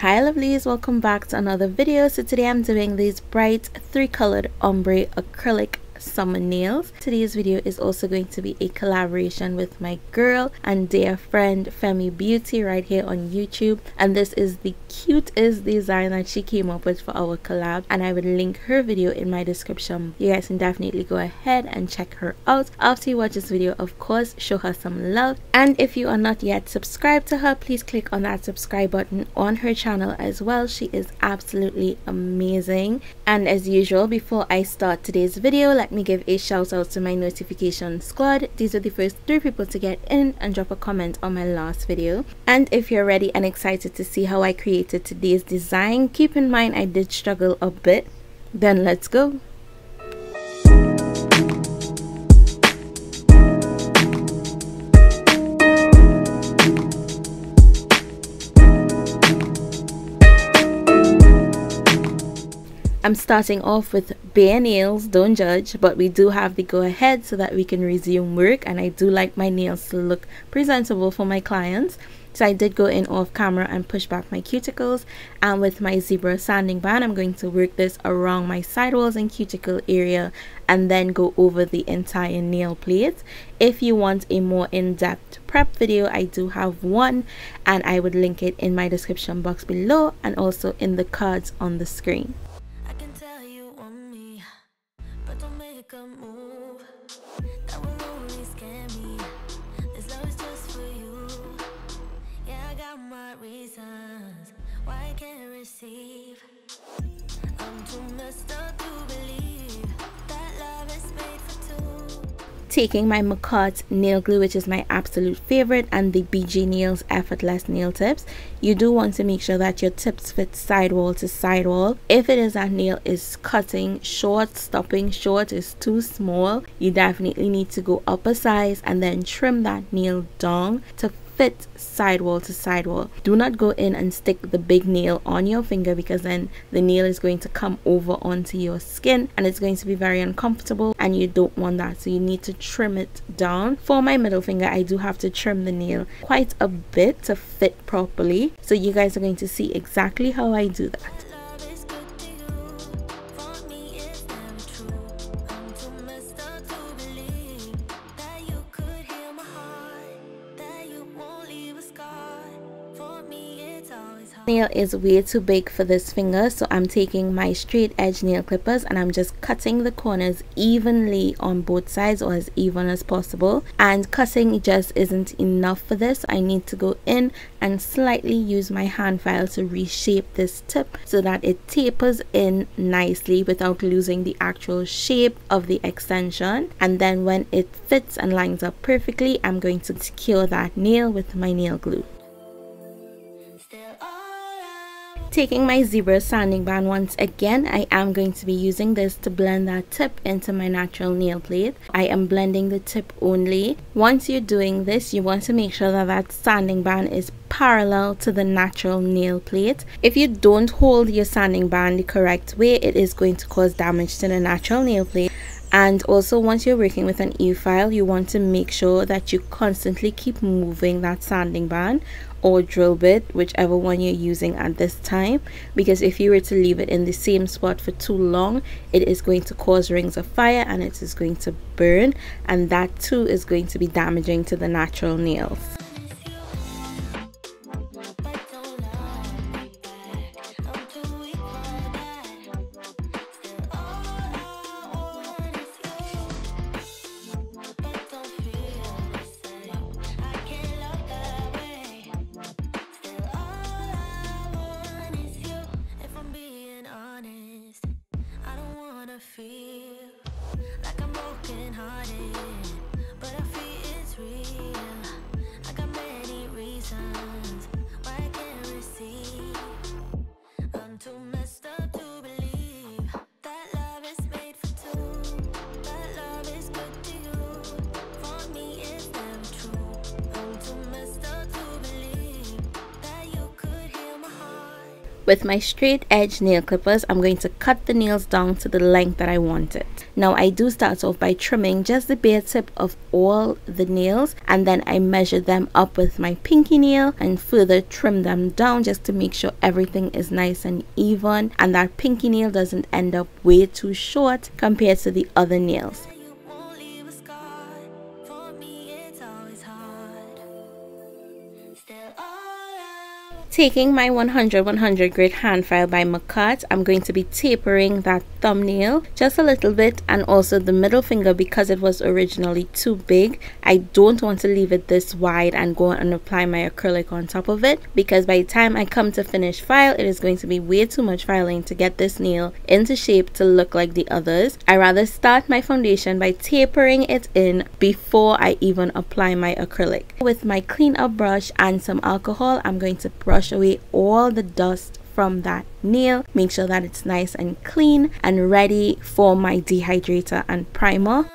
Hi lovelies, welcome back to another video. So today I'm doing these bright 3-colored ombre acrylic summer nails. Today's video is also going to be a collaboration with my girl and dear friend Femi Beauty right here on YouTube, and this is the cutest design that she came up with for our collab, and I will link her video in my description. You guys can definitely go ahead and check her out. After you watch this video, of course, show her some love, and if you are not yet subscribed to her, please click on that subscribe button on her channel as well. She is absolutely amazing. And as usual, before I start today's video, let me give a shout out to my notification squad. These are the first 3 people to get in and drop a comment on my last video. And if you're ready and excited to see how I created today's design, keep in mind I did struggle a bit. Then let's go. I'm starting off with bare nails, don't judge, but we do have the go ahead so that we can resume work, and I do like my nails to look presentable for my clients. So I did go in off camera and push back my cuticles, and with my zebra sanding band I'm going to work this around my sidewalls and cuticle area and then go over the entire nail plate. If you want a more in-depth prep video, I do have one, and I would link it in my description box below and also in the cards on the screen. A move that will only scare me. This love is just for you. Yeah, I got my reasons why I can't receive. I'm too messed up to believe that love is made for two. Taking my Makartt nail glue, which is my absolute favorite, and the BG Nails effortless nail tips. You do want to make sure that your tips fit sidewall to sidewall. If it is that nail is cutting short, stopping short, is too small, you definitely need to go up a size and then trim that nail down to fit sidewall to sidewall. Do not go in and stick the big nail on your finger, because then the nail is going to come over onto your skin and it's going to be very uncomfortable, and you don't want that. So you need to trim it down. For my middle finger, I do have to trim the nail quite a bit to fit properly, so you guys are going to see exactly how I do that. Nail is way too big for this finger, so I'm taking my straight edge nail clippers and I'm just cutting the corners evenly on both sides, or as even as possible. And cutting just isn't enough for this. I need to go in and slightly use my hand file to reshape this tip so that it tapers in nicely without losing the actual shape of the extension. And then when it fits and lines up perfectly, I'm going to secure that nail with my nail glue. Taking my zebra sanding band once again, I am going to be using this to blend that tip into my natural nail plate. I am blending the tip only. Once you're doing this, you want to make sure that that sanding band is parallel to the natural nail plate. If you don't hold your sanding band the correct way, it is going to cause damage to the natural nail plate. And also, once you're working with an e-file, you want to make sure that you constantly keep moving that sanding band or drill bit, whichever one you're using at this time, because if you were to leave it in the same spot for too long, it is going to cause rings of fire and it is going to burn, and that too is going to be damaging to the natural nails. With my straight edge nail clippers, I'm going to cut the nails down to the length that I want it. Now I do start off by trimming just the bare tip of all the nails, and then I measure them up with my pinky nail and further trim them down just to make sure everything is nice and even and that pinky nail doesn't end up way too short compared to the other nails. You won't leave a scar. For me, it's always hard. Still all out. Taking my 100 grit hand file by Makartt, I'm going to be tapering that thumbnail just a little bit and also the middle finger because it was originally too big. I don't want to leave it this wide and go and apply my acrylic on top of it, because by the time I come to finish file, it is going to be way too much filing to get this nail into shape to look like the others. I rather start my foundation by tapering it in before I even apply my acrylic. With my clean up brush and some alcohol, I'm going to brush away all the dust from that nail, make sure that it's nice and clean and ready for my dehydrator and primer.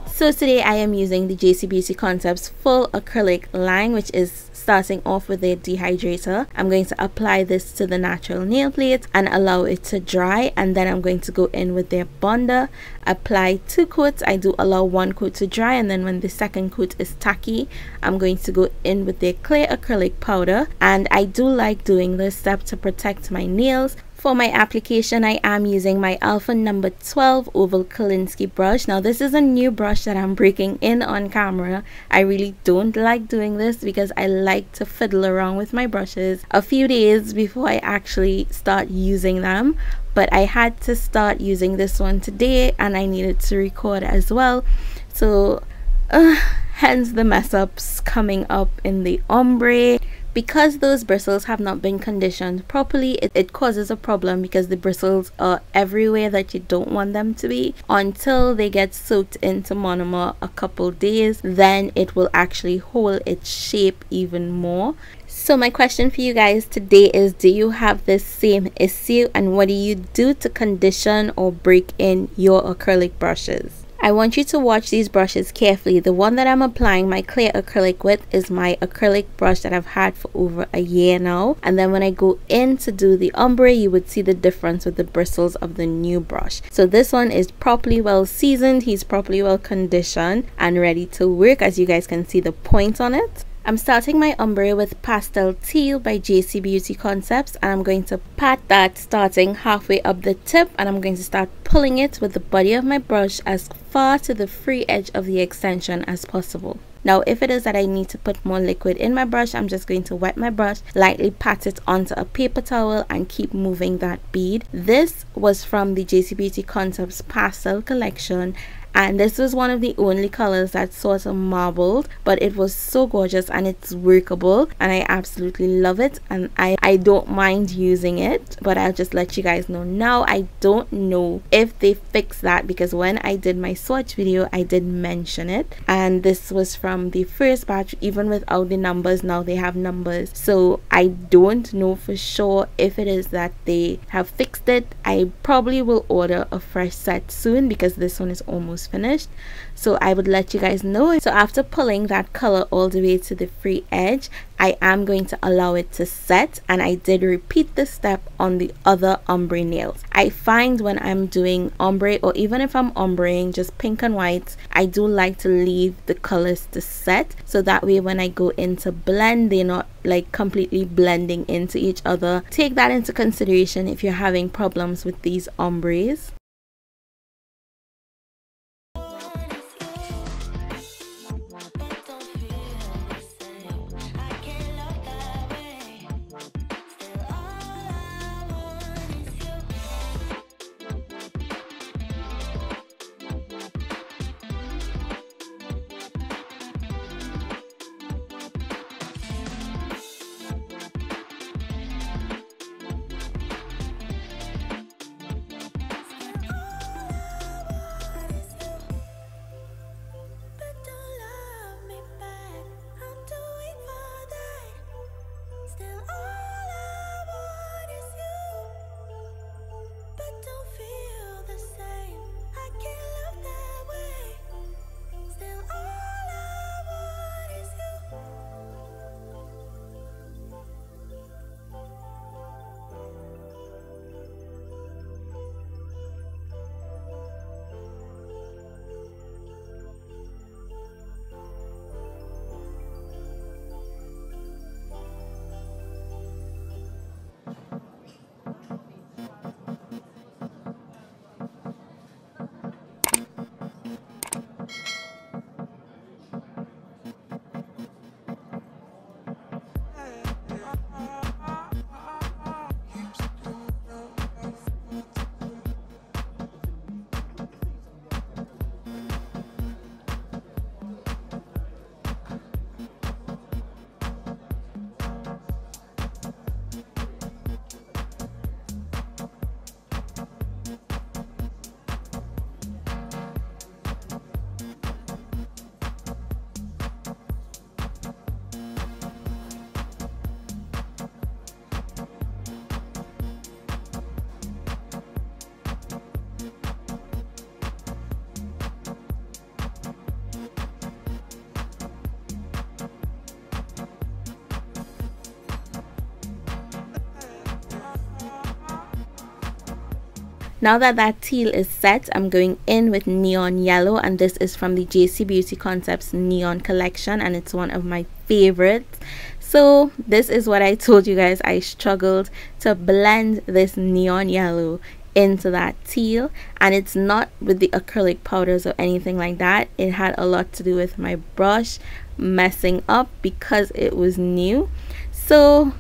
So today I am using the JC Beauty Concepts full acrylic line, which is starting off with their dehydrator. I'm going to apply this to the natural nail plate and allow it to dry, and then I'm going to go in with their bonder, apply 2 coats. I do allow 1 coat to dry, and then when the second coat is tacky, I'm going to go in with their clear acrylic powder. And I do like doing this step to protect my nails. For my application, I am using my Alpha number 12 oval Kolinsky brush. Now this is a new brush that I'm breaking in on camera. I really don't like doing this because I like to fiddle around with my brushes a few days before I actually start using them. But I had to start using this one today and I needed to record as well. So hence the mess ups coming up in the ombre. Because those bristles have not been conditioned properly, it causes a problem because the bristles are everywhere that you don't want them to be until they get soaked into monomer a couple days. Then it will actually hold its shape even more. So my question for you guys today is, do you have this same issue, and what do you do to condition or break in your acrylic brushes? I want you to watch these brushes carefully. The one that I'm applying my clear acrylic with is my acrylic brush that I've had for over a year now. And then when I go in to do the ombre, you would see the difference with the bristles of the new brush. So this one is properly well seasoned. He's properly well conditioned and ready to work. As you guys can see the point on it. I'm starting my ombre with Pastel Seal by JC Beauty Concepts, and I'm going to pat that starting halfway up the tip, and I'm going to start pulling it with the body of my brush as far to the free edge of the extension as possible. Now if it is that I need to put more liquid in my brush, I'm just going to wet my brush, lightly pat it onto a paper towel and keep moving that bead. This was from the JC Beauty Concepts Pastel collection, and this was one of the only colors that sort of marbled, but it was so gorgeous and it's workable and I absolutely love it, and I don't mind using it. But I'll just let you guys know now, I don't know if they fixed that, because when I did my swatch video I did mention it, and this was from the first batch. Even without the numbers, now they have numbers, so I don't know for sure if it is that they have fixed it. I probably will order a fresh set soon because this one is almost finished, so I would let you guys know. So after pulling that color all the way to the free edge, I am going to allow it to set, and I did repeat this step on the other ombre nails. I find when I'm doing ombre, or even if I'm ombreing just pink and white, I do like to leave the colors to set, so that way when I go into blend, they're not like completely blending into each other. Take that into consideration if you're having problems with these ombres. Now that that teal is set, I'm going in with neon yellow, and this is from the JC Beauty Concepts neon collection, and it's one of my favorites. So this is what I told you guys, I struggled to blend this neon yellow into that teal, and it's not with the acrylic powders or anything like that. It had a lot to do with my brush messing up because it was new. So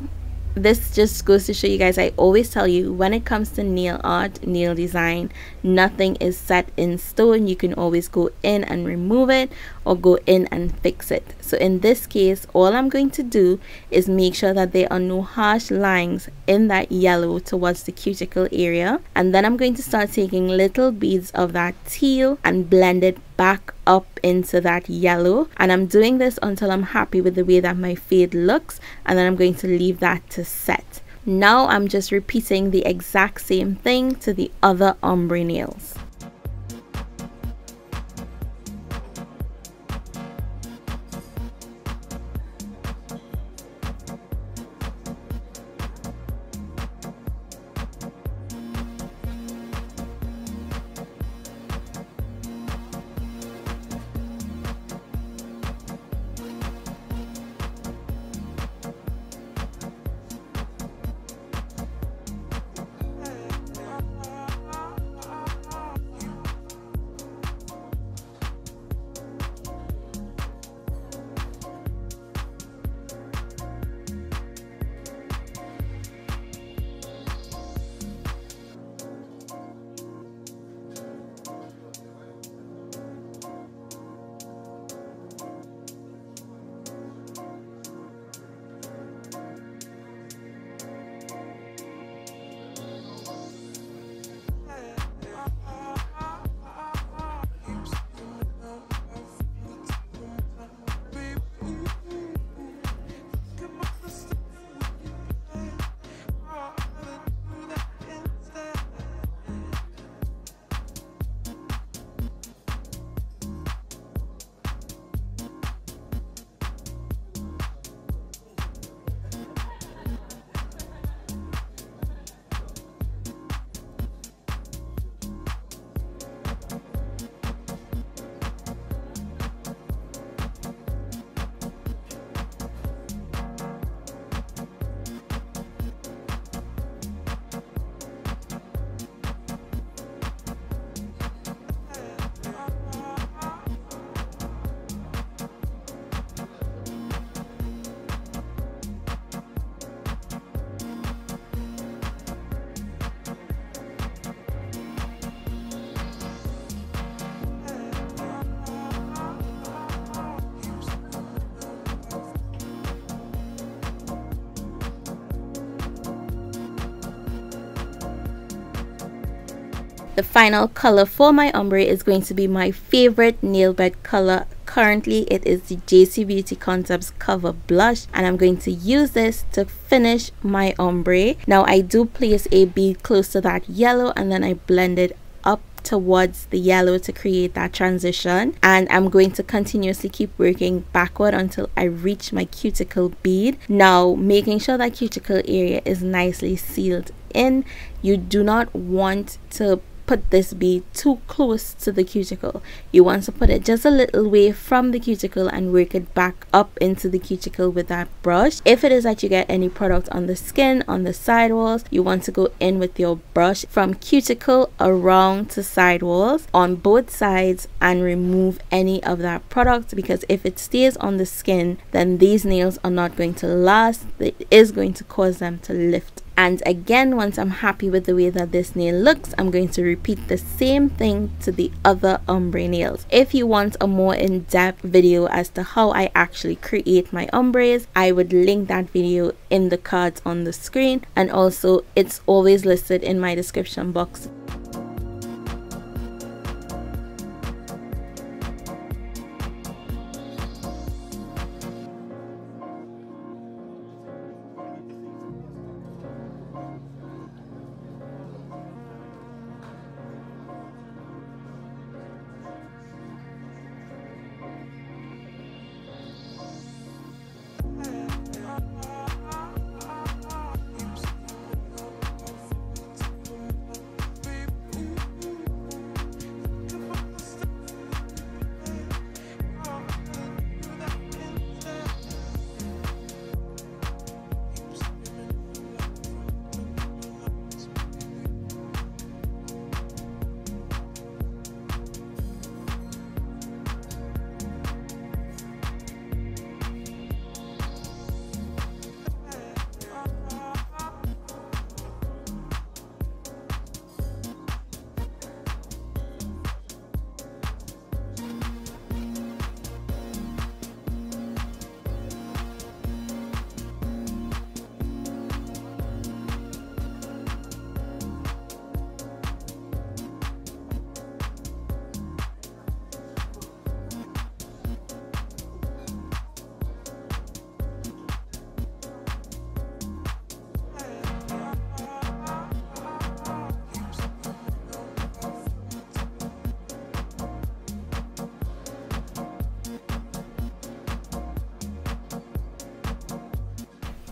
this just goes to show you guys, I always tell you, when it comes to nail art, nail design, nothing is set in stone. You can always go in and remove it or go in and fix it. So in this case, all I'm going to do is make sure that there are no harsh lines in that yellow towards the cuticle area, and then I'm going to start taking little beads of that teal and blend it back up into that yellow, and I'm doing this until I'm happy with the way that my fade looks, and then I'm going to leave that to set. Now I'm just repeating the exact same thing to the other ombre nails. The final color for my ombre is going to be my favorite nail bed color. Currently it is the JC Beauty Concepts Cover Blush, and I'm going to use this to finish my ombre. Now I do place a bead close to that yellow, and then I blend it up towards the yellow to create that transition, and I'm going to continuously keep working backward until I reach my cuticle bead. Now making sure that cuticle area is nicely sealed in. You do not want to put this bead too close to the cuticle. You want to put it just a little way from the cuticle and work it back up into the cuticle with that brush. If it is that you get any product on the skin, on the sidewalls, you want to go in with your brush from cuticle around to sidewalls on both sides and remove any of that product, because if it stays on the skin, then these nails are not going to last. It is going to cause them to lift. And again, once I'm happy with the way that this nail looks, I'm going to repeat the same thing to the other ombre nails. If you want a more in-depth video as to how I actually create my ombres, I would link that video in the cards on the screen, and also it's always listed in my description box.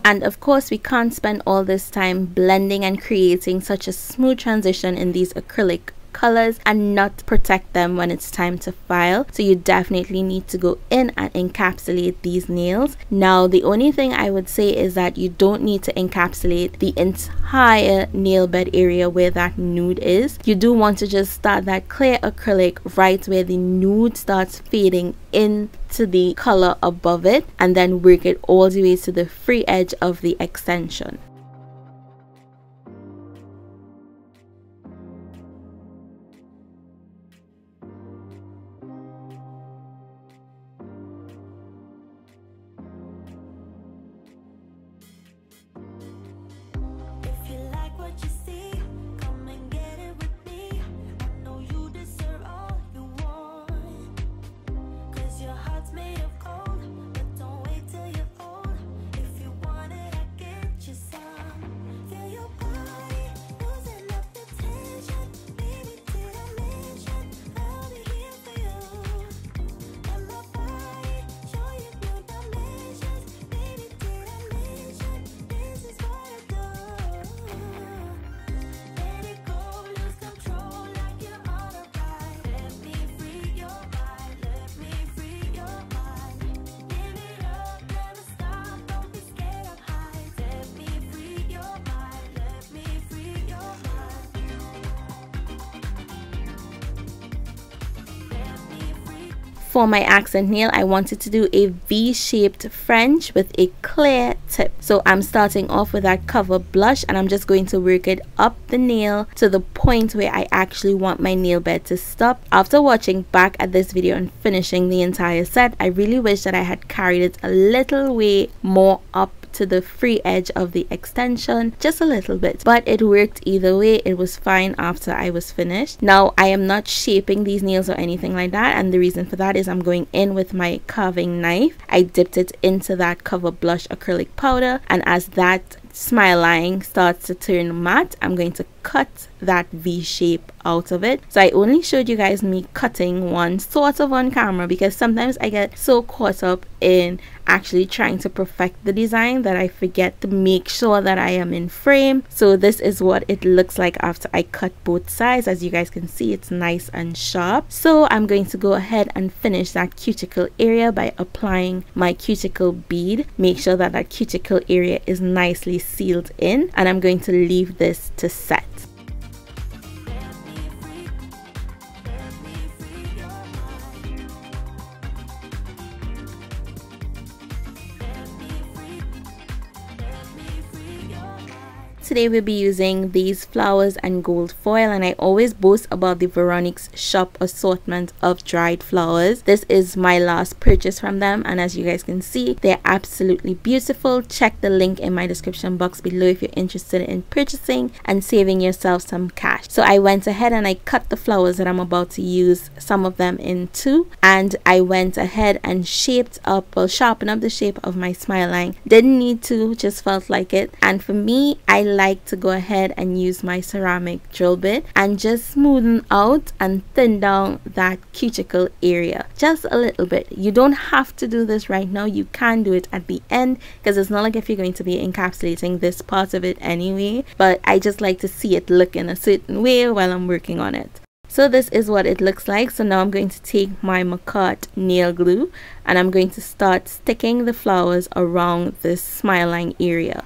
And of course, we can't spend all this time blending and creating such a smooth transition in these acrylic colors and not protect them when it's time to file. So you definitely need to go in and encapsulate these nails. Now, the only thing I would say is that you don't need to encapsulate the entire nail bed area where that nude is. You do want to just start that clear acrylic right where the nude starts fading into the color above it, and then work it all the way to the free edge of the extension. For my accent nail, I wanted to do a V-shaped French with a clear tip. So I'm starting off with that cover blush, and I'm just going to work it up the nail to the point where I actually want my nail bed to stop. After watching back at this video and finishing the entire set, I really wish that I had carried it a little way more up to the free edge of the extension, just a little bit, but it worked either way. It was fine after I was finished. Now, I am not shaping these nails or anything like that, and the reason for that is I'm going in with my carving knife. I dipped it into that cover blush acrylic powder, and as that smile line starts to turn matte, I'm going to cut that V shape out of it. So I only showed you guys me cutting one sort of on camera because sometimes I get so caught up in actually trying to perfect the design that I forget to make sure that I am in frame. So this is what it looks like after I cut both sides. As you guys can see, it's nice and sharp. So I'm going to go ahead and finish that cuticle area by applying my cuticle bead. Make sure that that cuticle area is nicely sealed in, and I'm going to leave this to set. Today we'll be using these flowers and gold foil, and I always boast about the Veronique's shop assortment of dried flowers. This is my last purchase from them, and as you guys can see, they're absolutely beautiful. Check the link in my description box below if you're interested in purchasing and saving yourself some cash. So I went ahead and I cut the flowers that I'm about to use, some of them in two, and I went ahead and shaped up, well, sharpened up the shape of my smile line. Didn't need to, just felt like it. And for me, I like to go ahead and use my ceramic drill bit and just smoothen out and thin down that cuticle area just a little bit. You don't have to do this right now. You can do it at the end because it's not like if you're going to be encapsulating this part of it anyway, but I just like to see it look in a certain way while I'm working on it. So this is what it looks like. So now I'm going to take my Makartt nail glue and I'm going to start sticking the flowers around this smile line area.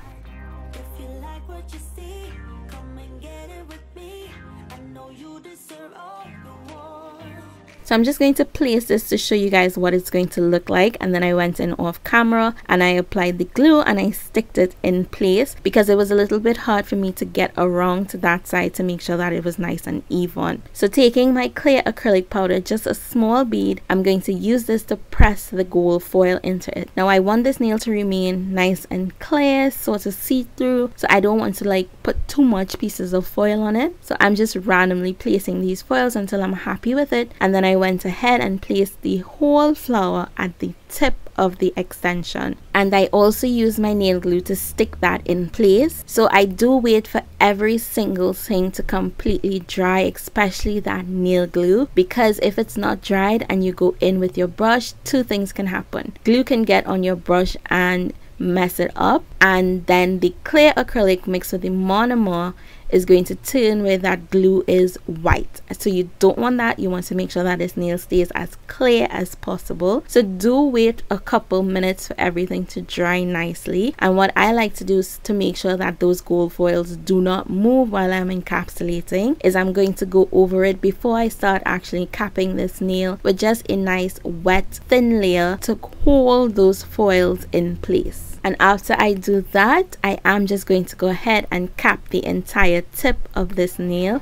So I'm just going to place this to show you guys what it's going to look like, and then I went in off camera and I applied the glue and I sticked it in place because it was a little bit hard for me to get around to that side to make sure that it was nice and even. So taking my clear acrylic powder, just a small bead, I'm going to use this to press the gold foil into it. Now I want this nail to remain nice and clear, sort of see-through, so I don't want to like put too much pieces of foil on it. So I'm just randomly placing these foils until I'm happy with it, and then I went ahead and placed the whole flower at the tip of the extension, and I also use my nail glue to stick that in place. So I do wait for every single thing to completely dry, especially that nail glue, because if it's not dried and you go in with your brush, two things can happen. Glue can get on your brush and mess it up, and then the clear acrylic mixed with the monomer is going to turn where that glue is white. So you don't want that. You want to make sure that this nail stays as clear as possible. So do wait a couple minutes for everything to dry nicely. And what I like to do is to make sure that those gold foils do not move while I'm encapsulating is I'm going to go over it before I start actually capping this nail with just a nice wet thin layer to hold those foils in place. And after I do that, I am just going to go ahead and cap the entire tip of this nail.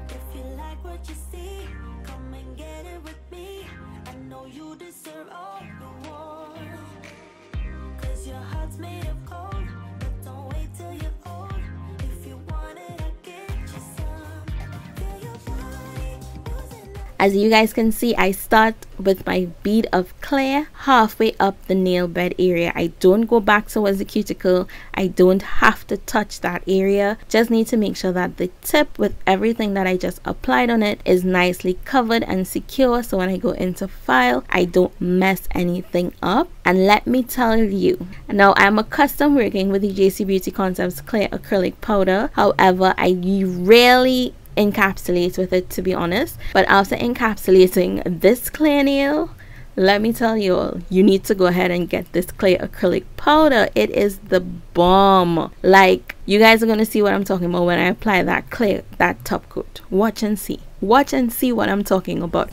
If you like what you see, come and get it with me. I know you deserve all the warmth, 'cause your heart's made of gold. But don't wait till you're old. If you want it, I'll get you some. Feel your body losing it. As you guys can see, I start with my bead of clear halfway up the nail bed area. I don't go back towards the cuticle. I don't have to touch that area. Just need to make sure that the tip with everything that I just applied on it is nicely covered and secure, so when I go into file, I don't mess anything up. And let me tell you, now I'm accustomed working with the JC Beauty Concepts clear acrylic powder. However, I rarely encapsulate with it, to be honest. But after encapsulating this clear nail, let me tell you all, you need to go ahead and get this clear acrylic powder. It is the bomb. Like, you guys are going to see what I'm talking about when I apply that top coat. Watch and see what I'm talking about.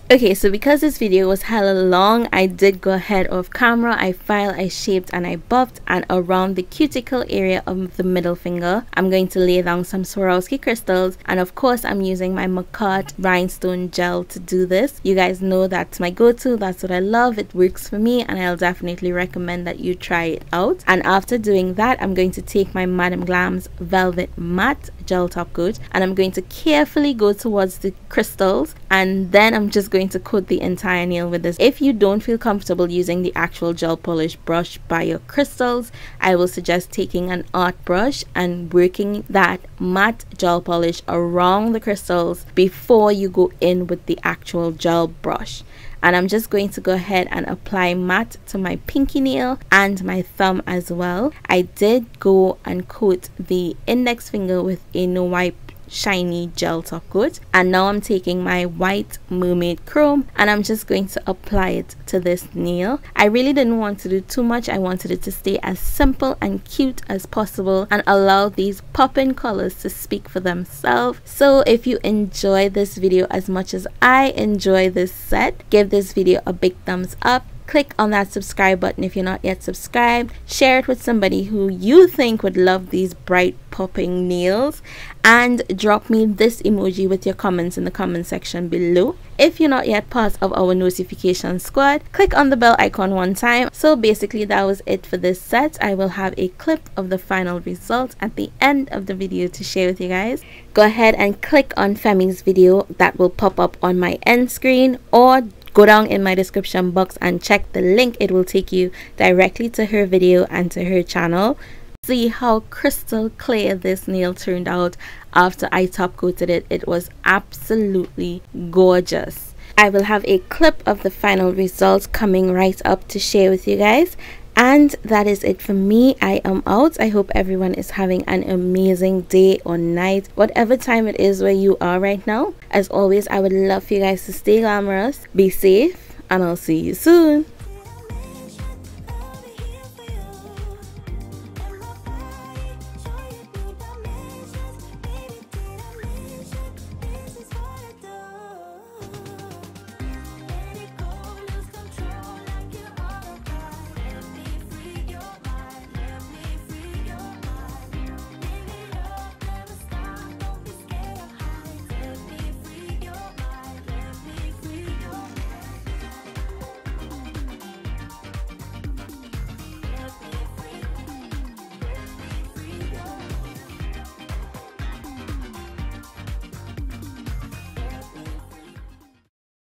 Okay, so because this video was hella long, I did go ahead off camera. I filed, I shaped, and I buffed, and around the cuticle area of the middle finger, I'm going to lay down some Swarovski crystals, and of course I'm using my Makartt rhinestone gel to do this. You guys know that's my go-to, that's what I love, it works for me, and I'll definitely recommend that you try it out. And after doing that, I'm going to take my Madam Glam's Velvet Matte gel top coat, and I'm going to carefully go towards the crystals, and then I'm just going to coat the entire nail with this. If you don't feel comfortable using the actual gel polish brush by your crystals, I will suggest taking an art brush and working that matte gel polish around the crystals before you go in with the actual gel brush. And I'm just going to go ahead and apply matte to my pinky nail and my thumb as well. I did go and coat the index finger with a no wipe shiny gel top coat, and now I'm taking my white mermaid chrome and I'm just going to apply it to this nail. I really didn't want to do too much. I wanted it to stay as simple and cute as possible and allow these pop-in colors to speak for themselves. So if you enjoy this video as much as I enjoy this set, give this video a big thumbs up. Click on that subscribe button if you're not yet subscribed. Share it with somebody who you think would love these bright popping nails, and drop me this emoji with your comments in the comment section below. If you're not yet part of our notification squad, click on the bell icon one time. So basically that was it for this set. I will have a clip of the final result at the end of the video to share with you guys. Go ahead and click on Femi's video that will pop up on my end screen, or go down in my description box and check the link. It will take you directly to her video and to her channel. See how crystal clear this nail turned out after I top coated it. It was absolutely gorgeous. I will have a clip of the final results coming right up to share with you guys. And that is it for me. I am out. I hope everyone is having an amazing day or night, whatever time it is where you are right now. As always, I would love for you guys to stay glamorous, be safe, and I'll see you soon.